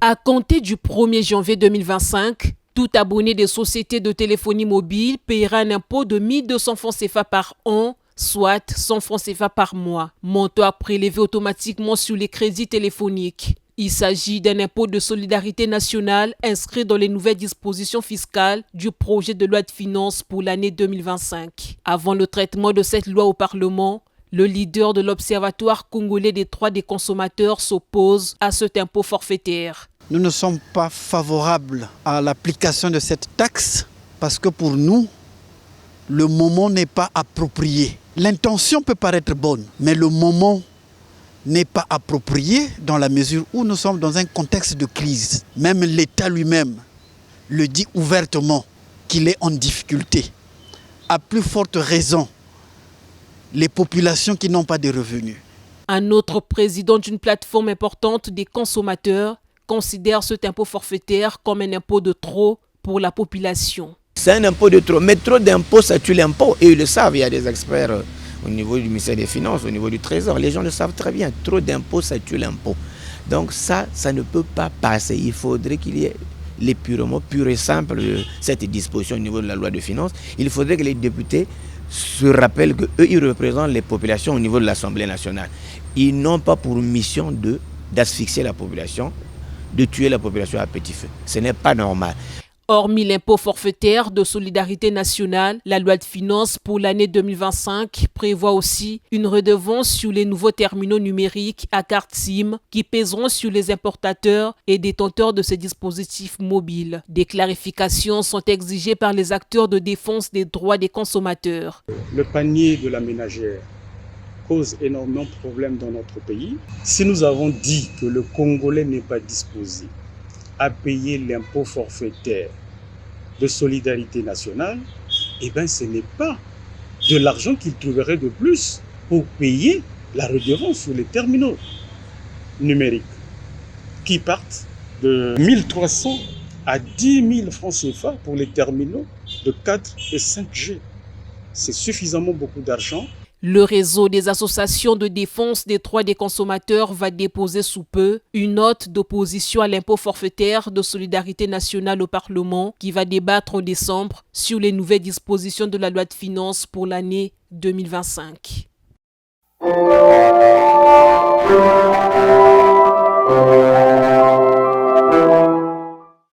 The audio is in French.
À compter du 1er janvier 2025, tout abonné des sociétés de téléphonie mobile paiera un impôt de 1 200 francs CFA par an, soit 100 francs CFA par mois, montant à prélever automatiquement sur les crédits téléphoniques. Il s'agit d'un impôt de solidarité nationale inscrit dans les nouvelles dispositions fiscales du projet de loi de finances pour l'année 2025. Avant le traitement de cette loi au Parlement, le leader de l'Observatoire congolais des droits des consommateurs s'oppose à cet impôt forfaitaire. Nous ne sommes pas favorables à l'application de cette taxe parce que pour nous, le moment n'est pas approprié. L'intention peut paraître bonne, mais le moment n'est pas approprié dans la mesure où nous sommes dans un contexte de crise. Même l'État lui-même le dit ouvertement qu'il est en difficulté. À plus forte raison, les populations qui n'ont pas de revenus. Un autre président d'une plateforme importante des consommateurs considère cet impôt forfaitaire comme un impôt de trop pour la population. C'est un impôt de trop, mais trop d'impôts, ça tue l'impôt. Et ils le savent, il y a des experts au niveau du ministère des Finances, au niveau du Trésor. Les gens le savent très bien, trop d'impôts, ça tue l'impôt. Donc ça ne peut pas passer. Il faudrait qu'il y ait l'épurement pur et simple de cette disposition au niveau de la loi de finances. Il faudrait que les députés se rappellent qu'eux, ils représentent les populations au niveau de l'Assemblée nationale. Ils n'ont pas pour mission d'asphyxier la population, de tuer la population à petit feu. Ce n'est pas normal. Hormis l'impôt forfaitaire de solidarité nationale, la loi de finances pour l'année 2025 prévoit aussi une redevance sur les nouveaux terminaux numériques à carte SIM qui pèseront sur les importateurs et détenteurs de ces dispositifs mobiles. Des clarifications sont exigées par les acteurs de défense des droits des consommateurs. Le panier de la ménagère cause énormément de problèmes dans notre pays. Si nous avons dit que le Congolais n'est pas disposé à payer l'impôt forfaitaire de solidarité nationale, eh bien ce n'est pas de l'argent qu'il trouverait de plus pour payer la redevance sur les terminaux numériques qui partent de 1300 à 10 000 francs CFA pour les terminaux de 4 et 5G. C'est suffisamment beaucoup d'argent. Le réseau des associations de défense des droits des consommateurs va déposer sous peu une note d'opposition à l'impôt forfaitaire de solidarité nationale au Parlement qui va débattre en décembre sur les nouvelles dispositions de la loi de finances pour l'année 2025.